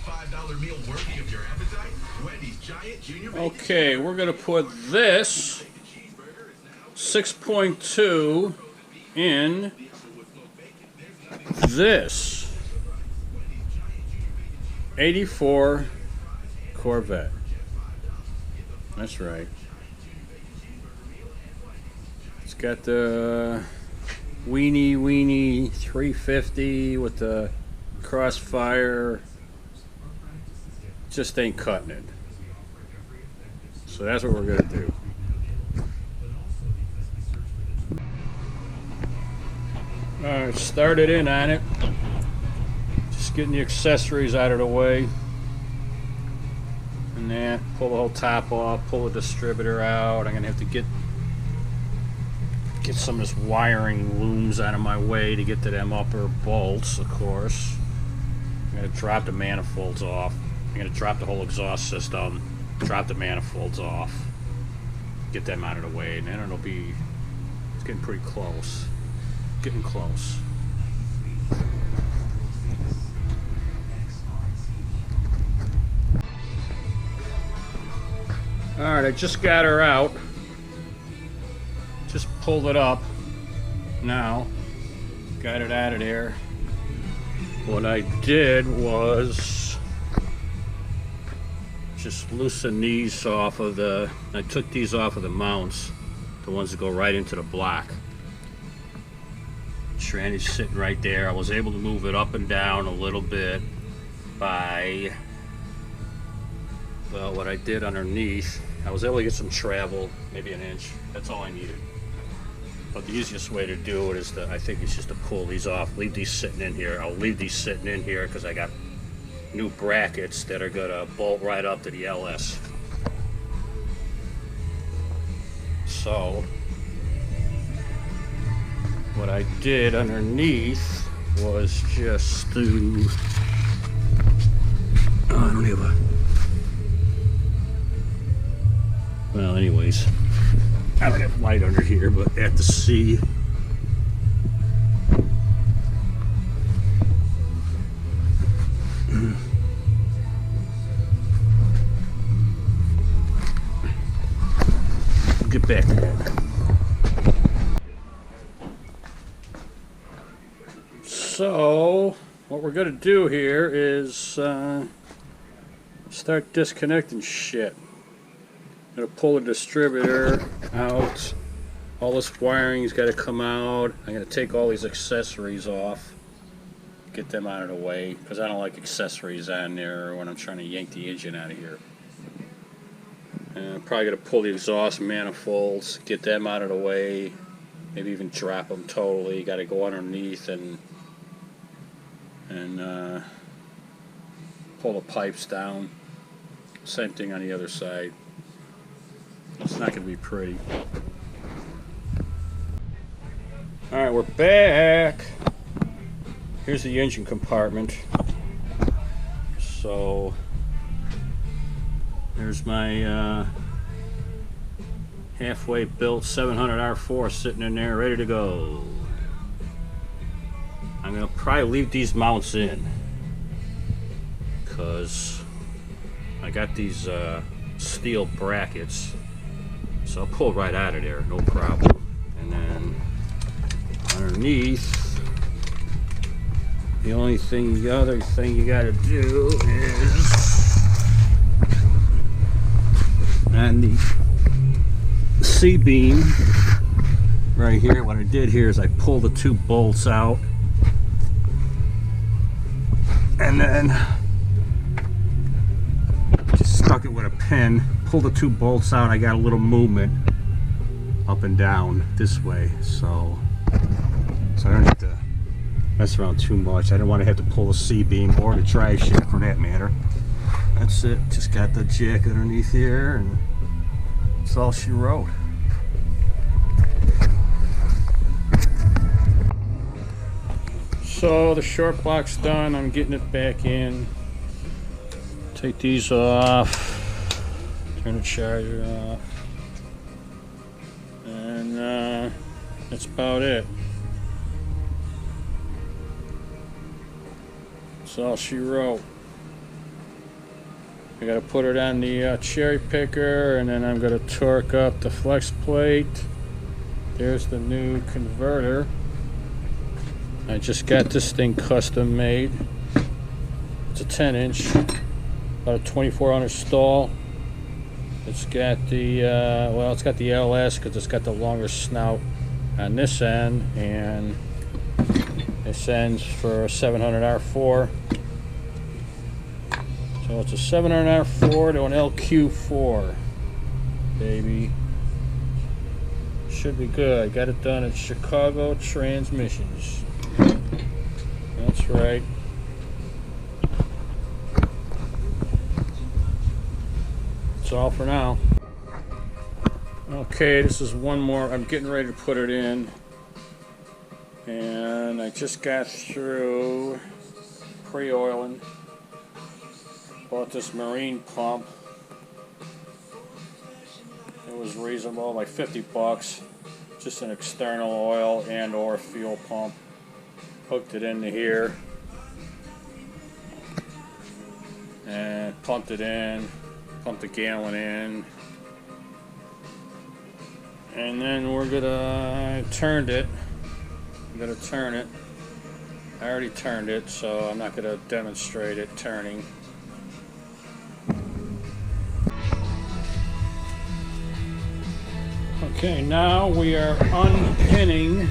$25 meal worthy of your appetite? Wendy's Giant Junior Bacon. Okay, we're going to put this 6.2 in this 84 Corvette. That's right. It's got the weenie 350 with the crossfire. Just ain't cutting it. So that's what we're gonna do. Alright, started in on it. Just getting the accessories out of the way. And that, pull the whole top off, pull the distributor out. I'm gonna have to get some of this wiring looms out of my way to get to them upper bolts, of course. I'm gonna drop the manifolds off. I'm gonna drop the whole exhaust system, drop the manifolds off, get them out of the way, and then it's getting pretty close. Getting close. Alright, I just got her out. Just pulled it up. Now, got it out of there. What I did was just loosen these off of I took these off of the mounts, the ones that go right into the block. Tranny's sitting right there. I was able to move it up and down a little bit by, well, what I did underneath, I was able to get some travel, maybe an inch. That's all I needed. But the easiest way to do it is I think it's just to pull these off, leave these sitting in here. I'll leave these sitting in here because I got new brackets that are gonna bolt right up to the LS. So what I did underneath was just to, I don't have a, well anyways, I don't have light under here, but at the C, get back there. So what we're gonna do here is start disconnecting shit. I'm gonna pull the distributor out. All this wiring's got to come out. I'm gonna take all these accessories off, get them out of the way, because I don't like accessories on there when I'm trying to yank the engine out of here. And I'm probably gonna pull the exhaust manifolds, get them out of the way, maybe even drop them totally. Got to go underneath and pull the pipes down. Same thing on the other side. It's not going to be pretty. Alright, we're back. Here's the engine compartment. So there's my halfway built 700 R4 sitting in there ready to go. I'm going to probably leave these mounts in because I got these steel brackets, so I'll pull right out of there, no problem. And then underneath, the other thing you got to do is on the C-beam right here. What I did here is I pulled the two bolts out, and then just stuck it with a pin, pulled the two bolts out. I got a little movement up and down this way, so I don't have to mess around too much. I didn't want to have to pull the C-beam or the drive shaft for that matter. That's it. Just got the jack underneath here, and that's all she wrote. So the short block's done. I'm getting it back in. Take these off. Turn the charger off. And that's about it. That's all she wrote. I gotta put it on the cherry picker, and then I'm gonna torque up the flex plate. There's the new converter. I just got this thing custom made. It's a 10-inch, about a 2400 stall. It's got the well, it's got the LS because it's got the longer snout on this end, and this end's for a 700 R4. So it's a 700 R4 to an LQ4, baby. Should be good. I got it done at Chicago Transmissions. That's right. That's all for now. Okay, this is one more. I'm getting ready to put it in. And I just got through pre-oiling. Bought this marine pump. It was reasonable, like 50 bucks. Just an external oil and or fuel pump. Hooked it into here. And pumped it in. Pumped a gallon in. And then we're gonna turned it. I'm gonna turn it. I already turned it, so I'm not gonna demonstrate it turning. Okay, now we are unpinning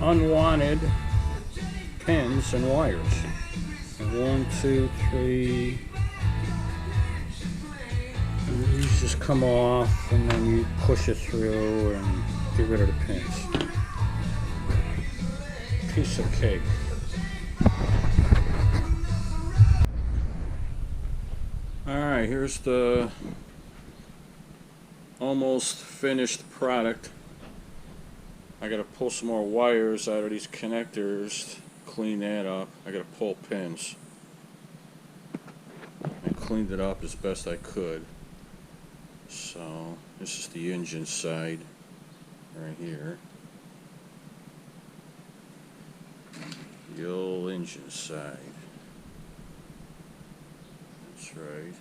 unwanted pins and wires. 1, 2, 3. And these just come off, and then you push it through and get rid of the pins. Piece of cake. Alright, here's the almost finished product. I gotta pull some more wires out of these connectors, clean that up. I gotta pull pins. I cleaned it up as best I could. So this is the engine side right here. The old engine side. That's right.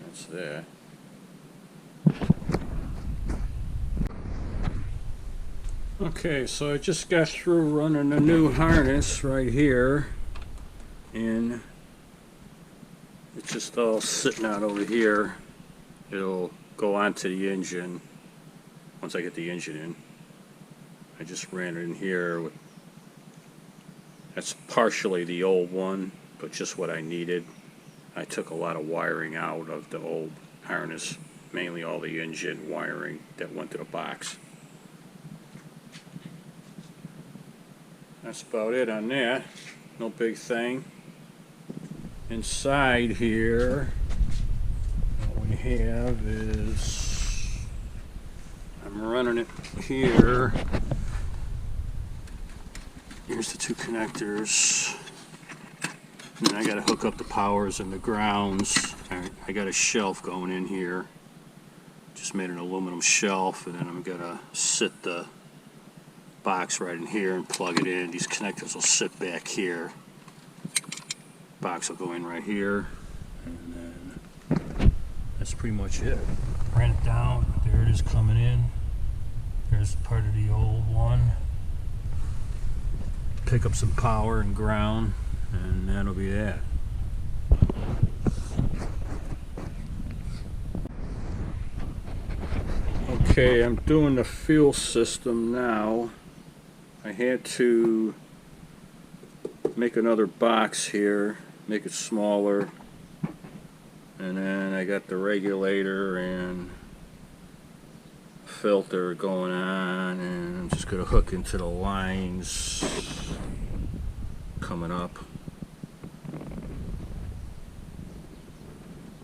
That's that. Okay, so I just got through running a new harness right here, and it's just all sitting out over here. It'll go onto the engine once I get the engine in. I just ran it in here with, that's partially the old one, but just what I needed. I took a lot of wiring out of the old harness, mainly all the engine wiring that went to the box. That's about it on that. No big thing. Inside here, what we have is, I'm running it here. Here's the two connectors. And then I got to hook up the powers and the grounds. I got a shelf going in here. Just made an aluminum shelf, and then I'm going to sit the box right in here and plug it in. These connectors will sit back here. Box will go in right here. And then that's pretty much it. Ran it down. There it is coming in. There's part of the old one. Pick up some power and ground, and that'll be that. Okay, I'm doing the fuel system now. I had to make another box here, make it smaller, and then I got the regulator and filter going on, and I'm just going to hook into the lines coming up.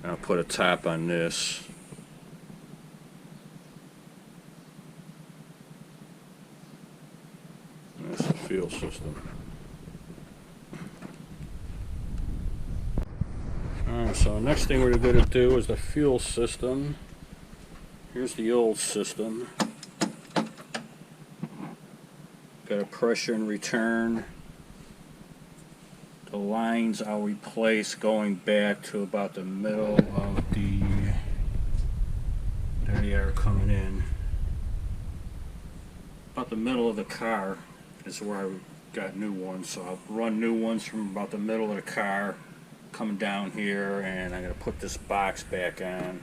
I'll put a top on this. And that's the fuel system. Alright, so next thing we're going to do is the fuel system. Here's the old system. Got a pressure and return. The lines I'll replace going back to about the middle of the, there they are coming in. About the middle of the car is where I got new ones, so I'll run new ones from about the middle of the car coming down here, and I'm going to put this box back on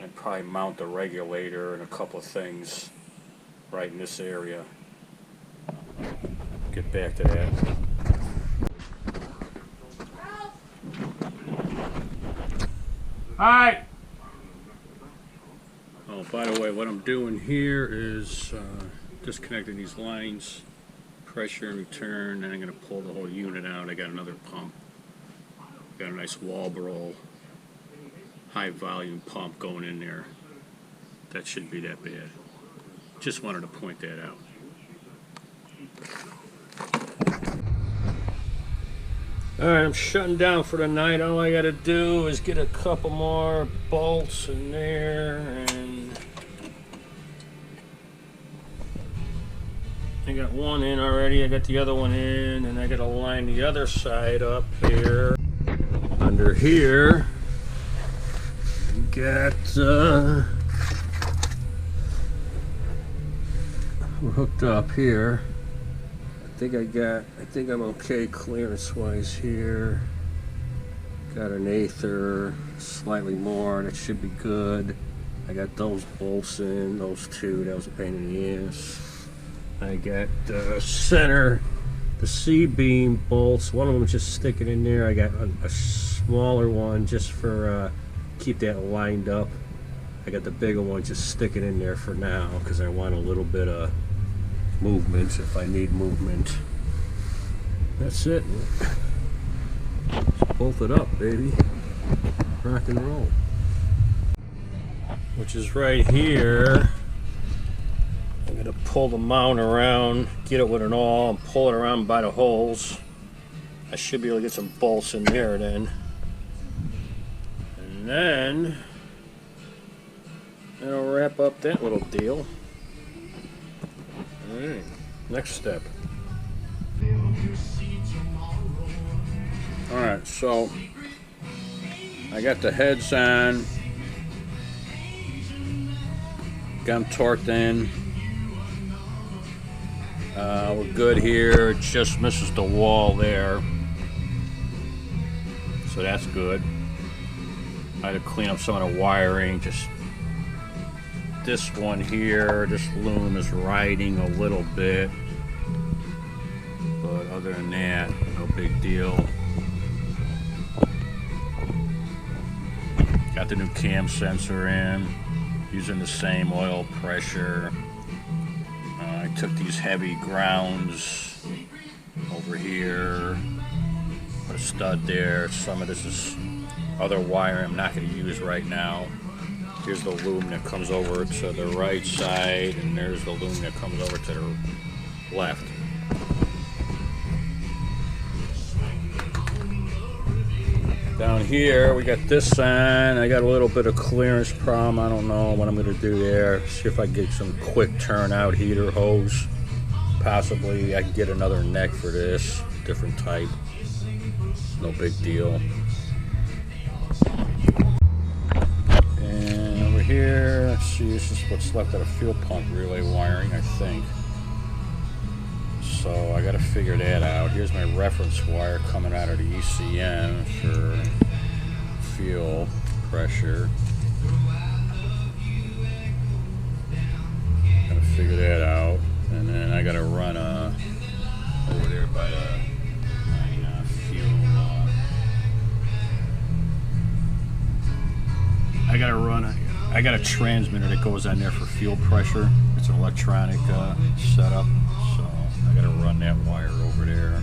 and probably mount the regulator and a couple of things right in this area. Get back to that. Hi! Oh, by the way, what I'm doing here is disconnecting these lines, pressure and return, and I'm going to pull the whole unit out. I got another pump. Got a nice Walbro high volume pump going in there. That shouldn't be that bad. Just wanted to point that out. Alright, I'm shutting down for the night. All I gotta do is get a couple more bolts in there, and I got one in already. I got the other one in, and I gotta line the other side up here. Under here, we got we're hooked up here. I think I'm okay clearance wise here. Got an eighth, slightly more, that should be good. I got those bolts in, those two, that was a pain in the ass. I got the center, the C-beam bolts, one of them just sticking in there. I got a smaller one just for keep that lined up. I got the bigger one just sticking in there for now because I want a little bit of movement if I need movement. That's it. Just bolt it up, baby. Rock and roll. Which is right here. I'm gonna pull the mount around, get it with an awl, and pull it around by the holes. I should be able to get some bolts in there then. And then that'll wrap up that little deal. Alright, next step. Alright, so I got the heads on, got them torqued in. We're good here, it just misses the wall there, so that's good. I had to clean up some of the wiring, just this one here, this loom is riding a little bit, but other than that, no big deal. Got the new cam sensor in, using the same oil pressure. I took these heavy grounds over here, put a stud there. Some of this is other wire I'm not going to use right now. Here's the loom that comes over to the right side, and there's the loom that comes over to the left. Down here we got this on. I got a little bit of clearance problem. I don't know what I'm going to do there. See if I can get some quick turnout heater hose. Possibly I can get another neck for this, different type. No big deal. And over here, let's see, this is what's left of the fuel pump relay wiring, I think. So I got to figure that out. Here's my reference wire coming out of the ECM for fuel pressure. Got to figure that out, and then I got to run over there by my fuel. I got a transmitter that goes on there for fuel pressure. It's an electronic setup. I gotta run that wire over there.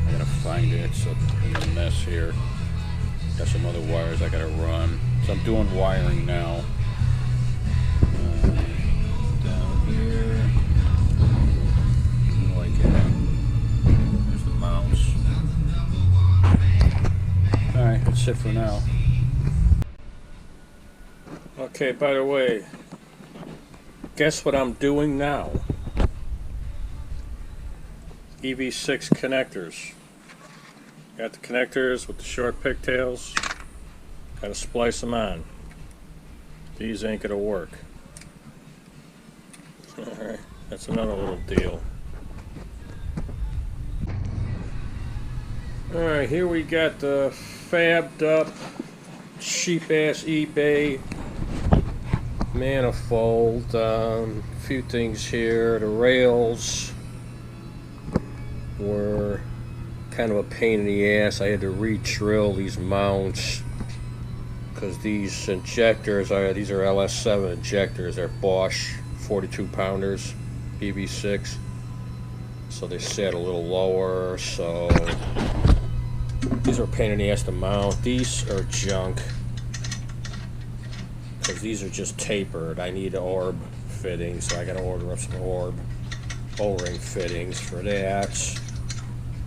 I gotta find it. It's in a mess here. Got some other wires I gotta run. So I'm doing wiring now. Down here. Like that. There's the mounts. Alright, that's it for now. Okay, by the way, guess what I'm doing now? EV6 connectors. Got the connectors with the short pigtails. Gotta splice them on. These ain't gonna work. Alright, that's another little deal. Alright, here we got the fabbed up cheap ass eBay manifold. A few things here. The rails were kind of a pain in the ass. I had to re-drill these mounts because these injectors these are LS7 injectors. They're Bosch 42 pounders EV6, so they sat a little lower, so these are a pain in the ass to mount. These are junk because these are just tapered. I need orb fittings, so I gotta order up some orb O-ring fittings for that.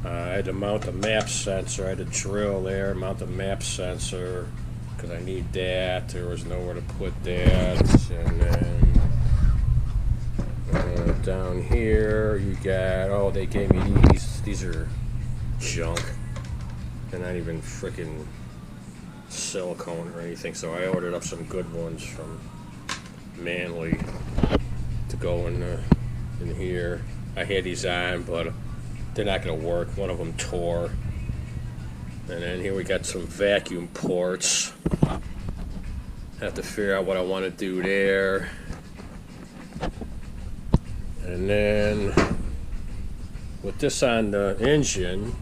I had to mount the map sensor. I had to drill there, mount the map sensor because I need that. There was nowhere to put that. And then down here you got, oh, they gave me these. These are junk. They're not even freaking silicone or anything, so I ordered up some good ones from Manly to go in here. I had these on, but they're not going to work. One of them tore. And then here we got some vacuum ports. Have to figure out what I want to do there. And then with this on the engine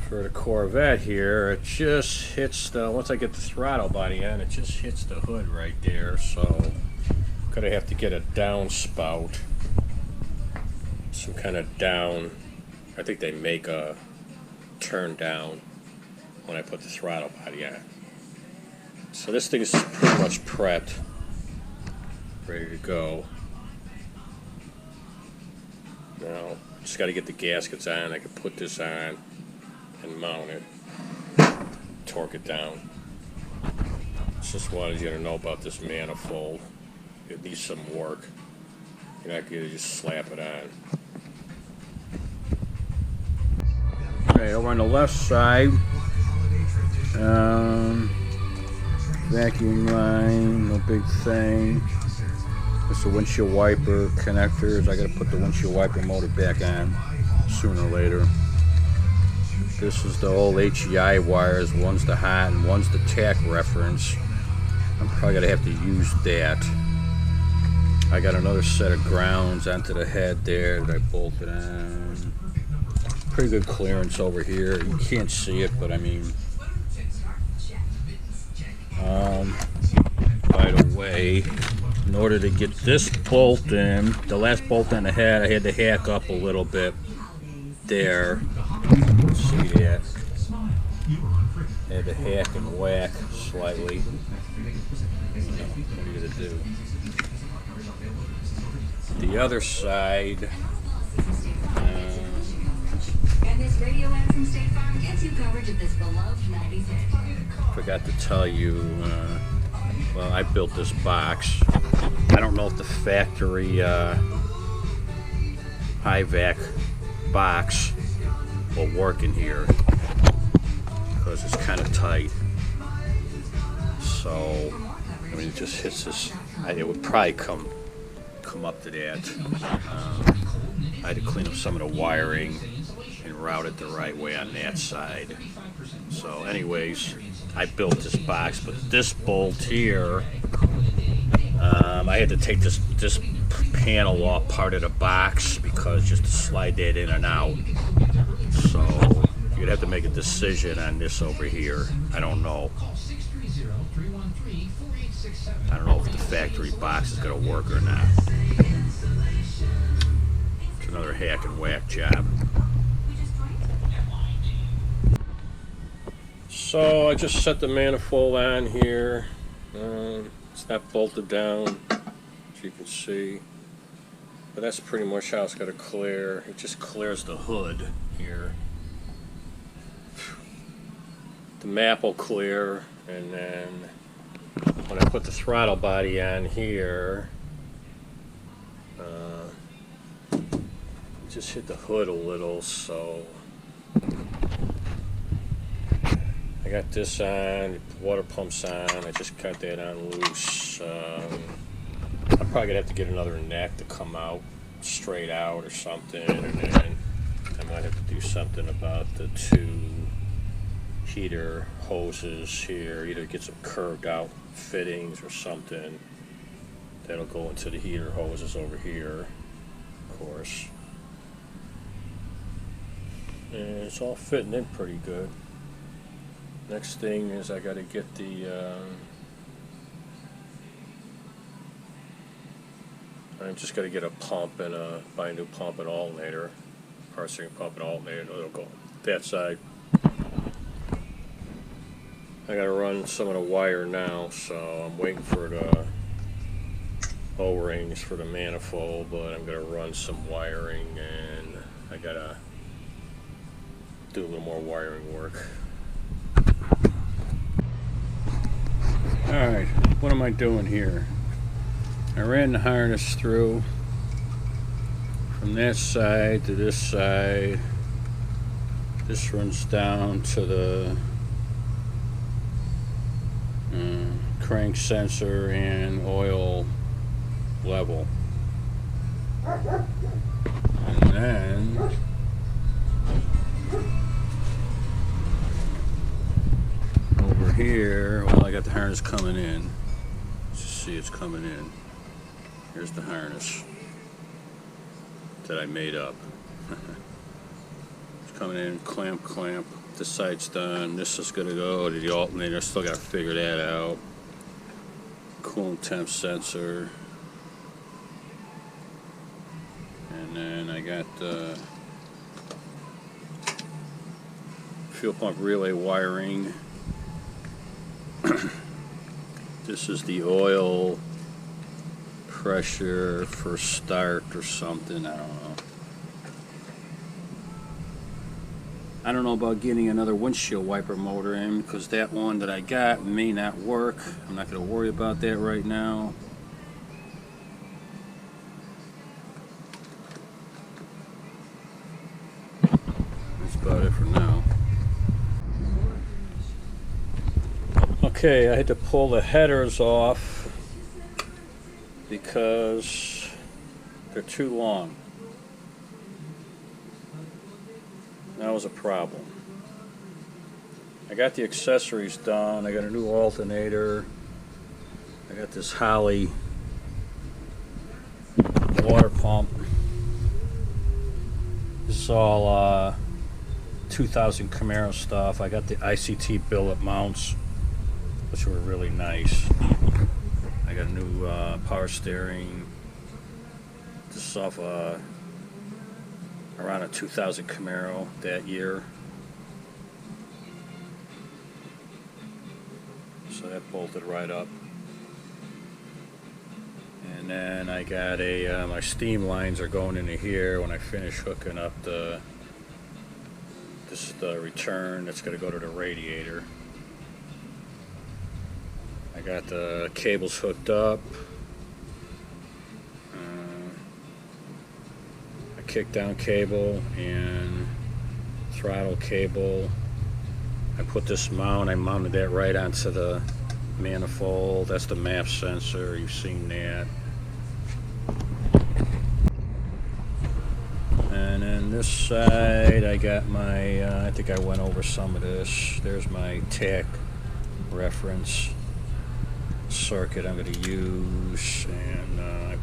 for the Corvette here, it just hits the, once I get the throttle body on, it just hits the hood right there. So I'm going to have to get a downspout. Some kind of down. I think they make a turn down when I put the throttle body on. So this thing is pretty much prepped, ready to go. Now just got to get the gaskets on. I can put this on and mount it, torque it down. Just wanted you to know about this manifold. It needs some work. You're not going to just slap it on. Okay, over on the left side, vacuum line, no big thing. This is the windshield wiper connectors. I got to put the windshield wiper motor back on sooner or later. This is the old HEI wires. One's the hot and one's the tack reference. I'm probably going to have to use that. I got another set of grounds onto the head there that I bolted on. Pretty good clearance over here. You can't see it, but I mean, by the way, in order to get this bolt in, the last bolt on the head, I had to hack up a little bit there. See that? I had to hack and whack slightly. What are you going to do? The other side, forgot to tell you, well, I built this box. I don't know if the factory high vac box will work in here because it's kind of tight. So, I mean, it just hits this. It would probably come up to that. I had to clean up some of the wiring and route it the right way on that side. So anyways, I built this box, but this bolt here, I had to take this panel off part of the box because just to slide that in and out. So you'd have to make a decision on this over here. I don't know. I don't know if the factory box is going to work or not. It's another hack and whack job. So I just set the manifold on here. It's not bolted down, as you can see. But that's pretty much how it's going to clear. It just clears the hood here. The map will clear, and then when I put the throttle body on here, just hit the hood a little, so I got this on, water pumps on, I just cut that on loose. I'm probably gonna have to get another neck to come out straight out or something, and then I might have to do something about the two heater hoses here, either get some curved out fittings or something that'll go into the heater hoses over here, of course. And it's all fitting in pretty good. Next thing is I got to get the I'm just got to get a pump and buy a new pump and alternator, parsing pump and alternator. It'll go that side. I got to run some of the wire now, so I'm waiting for the O-rings for the manifold, but I'm going to run some wiring, and I got to do a little more wiring work. Alright, what am I doing here? I ran the harness through from that side to this side. This runs down to the crank sensor and oil level. And then over here, well, I got the harness coming in. Let's see, it's coming in. Here's the harness that I made up. It's coming in, clamp. This side's done. This is going to go to the alternator. Still got to figure that out. Coolant temp sensor. And then I got the fuel pump relay wiring. This is the oil pressure for start or something. I don't know about getting another windshield wiper motor in, because that one that I got may not work. I'm not going to worry about that right now. That's about it for now. Okay, I had to pull the headers off because they're too long. That was a problem. I got the accessories done. I got a new alternator. I got this Holly water pump. This is all 2000 Camaro stuff. I got the ICT billet mounts, which were really nice. I got a new power steering. This is off around a 2000 Camaro that year. So that bolted right up. And then I got a, my steam lines are going into here when I finish hooking up the, this is the return that's going to go to the radiator. I got the cables hooked up. A kick down cable and throttle cable. I put this mount, I mounted that right onto the manifold. That's the map sensor, you've seen that. And then this side I got my, I think I went over some of this. There's my TAC reference circuit I'm going to use, and I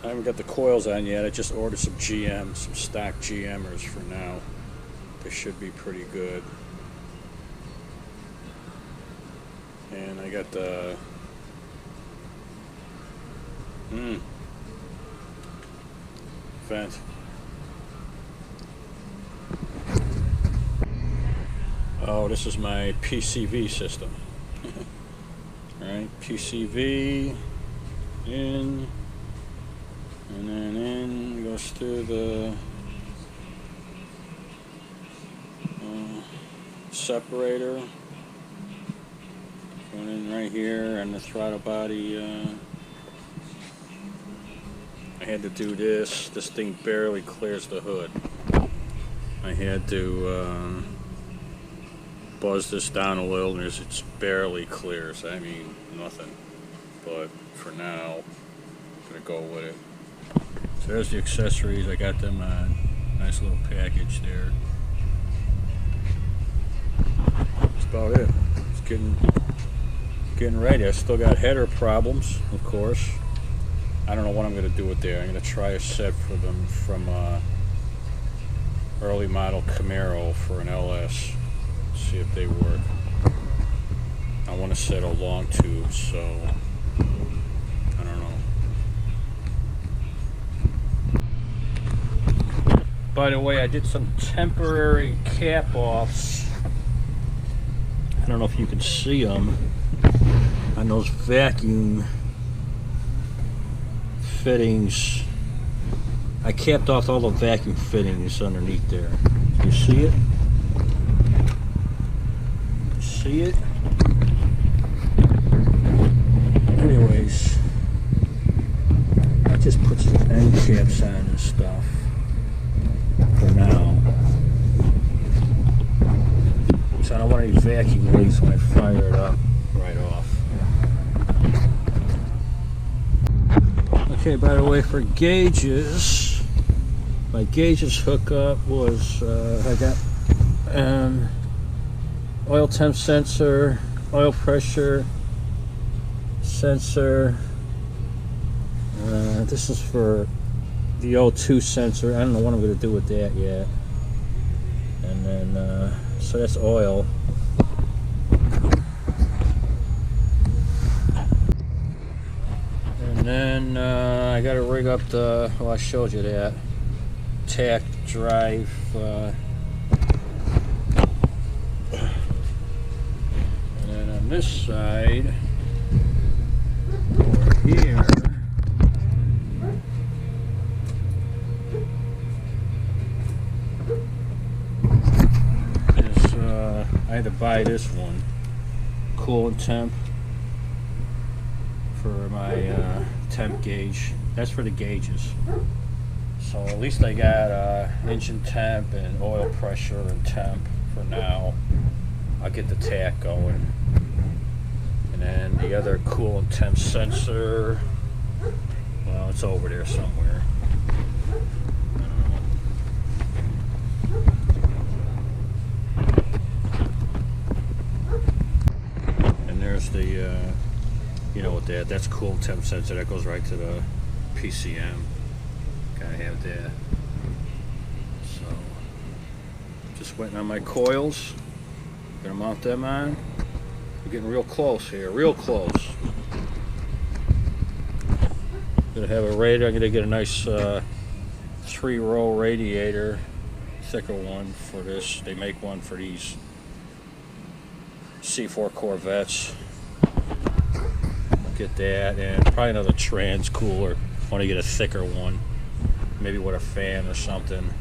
haven't got the coils on yet. I just ordered some some stock GMers for now. They should be pretty good. And I got the vent. Oh, this is my PCV system. Alright, PCV in, and then in, goes through the separator going in right here, and the throttle body. I had to do this. This thing barely clears the hood. I had to buzz this down a little, and it barely clears. I mean, nothing. But for now, I'm gonna go with it. So there's the accessories. I got them on. Nice little package there. That's about it. It's getting ready. I still got header problems, of course. I don't know what I'm going to do with there. I'm going to try a set for them from early model Camaro for an LS. See if they work. I want to set a long tube, so I don't know. By the way, I did some temporary cap offs. I don't know if you can see them on those vacuum fittings. I capped off all the vacuum fittings underneath there. You see it? See it? Anyways, I just put some end caps on and stuff for now. So I don't want any vacuum leaks when I fire it up right off. Okay, by the way, for gauges, my gauges hookup was I got an oil temp sensor, oil pressure sensor. This is for the O2 sensor. I don't know what I'm going to do with that yet. And then, so that's oil. And then I got to rig up the, well, I showed you that, tack drive. And then on this side, over here, is, I had to buy this one, coolant temp, for my temp gauge. That's for the gauges. So at least I got engine temp and oil pressure and temp for now. I'll get the tack going. And then the other coolant temp sensor, well, it's over there somewhere. And there's the you know what that's cool temp sensor that goes right to the PCM. Gotta have that. So just waiting on my coils. Gonna mount them on. We're getting real close here, real close. Gonna have a radiator. I'm gonna get a nice 3-row radiator, thicker one for this. They make one for these C4 Corvettes. Get that, and probably another trans cooler. Want to get a thicker one, maybe with a fan or something.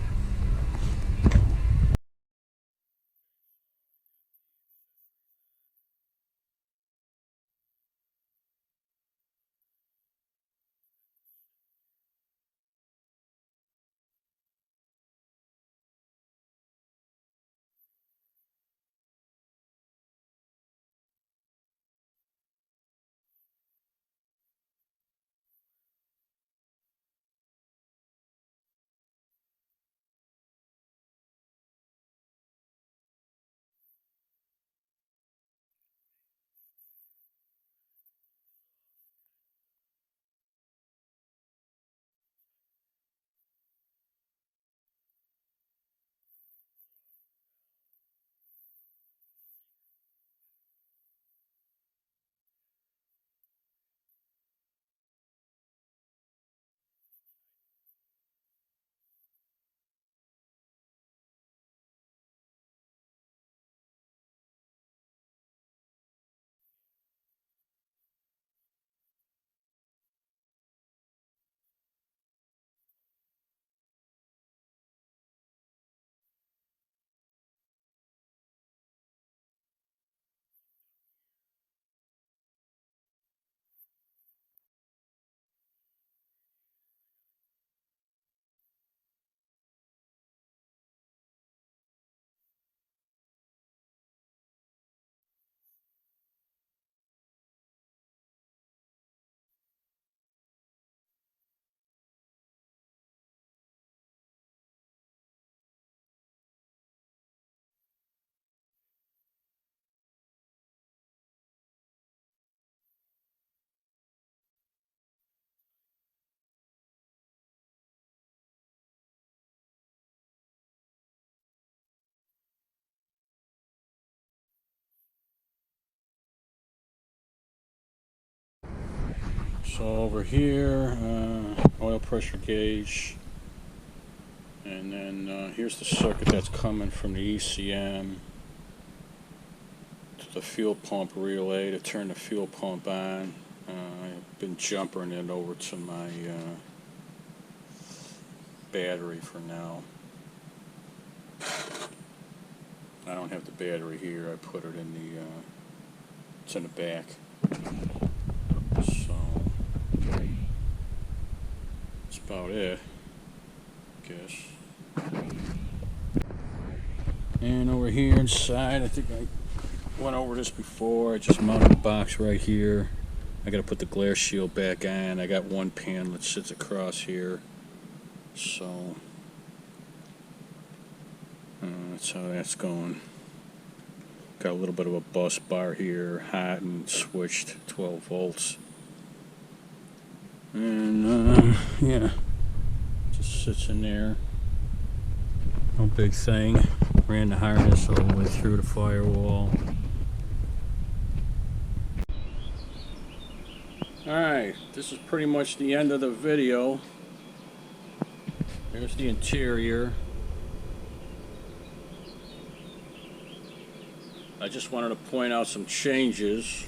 So over here, oil pressure gauge, and then here's the circuit that's coming from the ECM to the fuel pump relay to turn the fuel pump on. I've been jumpering it over to my battery for now. I don't have the battery here. I put it in the it's in the back. So that's about it, I guess. And over here inside, I think I went over this before. I just mounted the box right here. I gotta put the glare shield back on. I got one panel that sits across here, so that's how that's going. Got a little bit of a bus bar here, hot and switched 12 volts. And yeah, just sits in there. No big thing. Ran the harness all the way through the firewall. Alright, this is pretty much the end of the video. There's the interior. I just wanted to point out some changes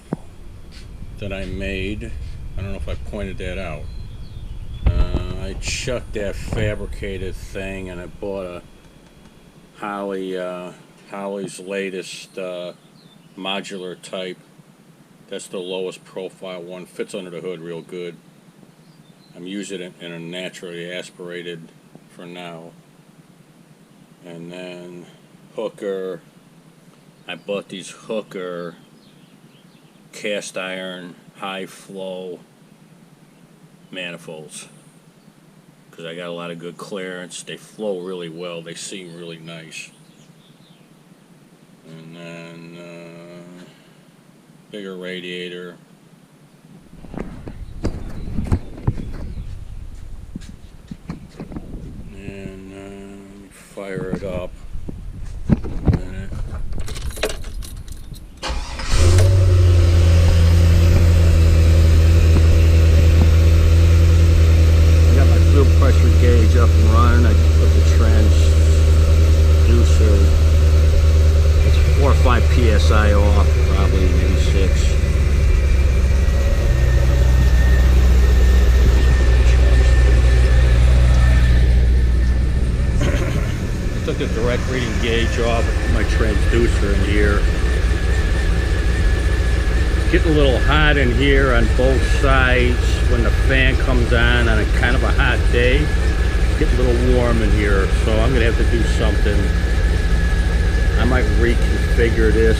that I made. I don't know if I pointed that out. I chucked that fabricated thing and I bought a Holley's latest modular type. That's the lowest profile one. Fits under the hood real good. I'm using it in a naturally aspirated for now. And then Hooker. I bought these Hooker cast iron high flow manifolds because I got a lot of good clearance. They flow really well. They seem really nice. And then bigger radiator. And fire it up. Pressure gauge up and running. I just put the transducer. It's 4 or 5 psi off, probably maybe 6. I took the direct reading gauge off and put my transducer in here. It's getting a little hot in here on both sides. When the fan comes on a kind of a hot day, it's getting a little warm in here, so I'm gonna have to do something. I might reconfigure this,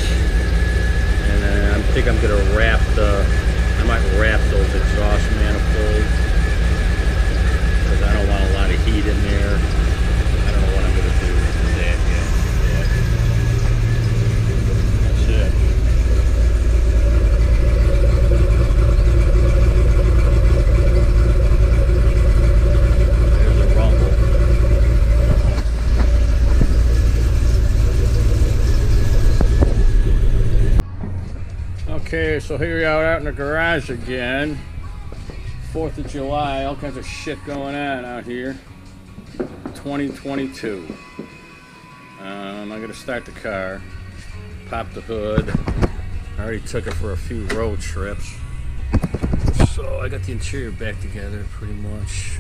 and I think I'm gonna wrap those exhaust manifolds because I don't want a lot of heat in there. I don't know what I'm gonna do with that yet. That's it. Okay, so here we are out in the garage again. 4th of July, all kinds of shit going on out here. 2022. I'm gonna start the car, pop the hood. I already took it for a few road trips. So I got the interior back together pretty much.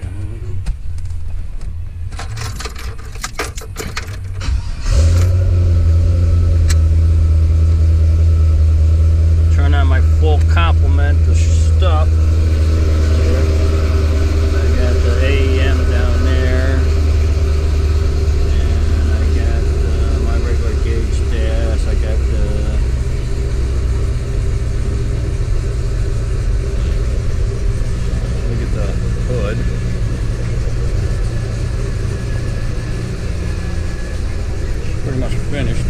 Turn on my full complement of stuff. I got the AEM down there, and I got my regular gauge dash. I got look at the hood. Pretty much finished.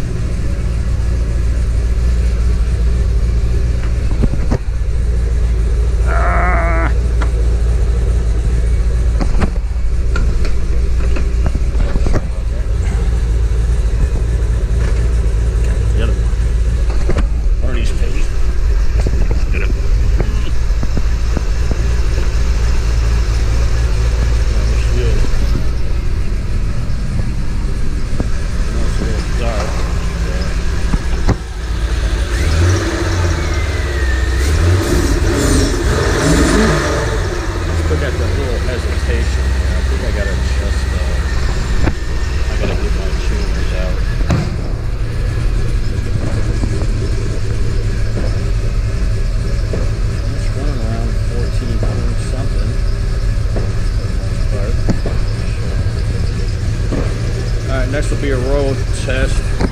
Ah! will be a road test.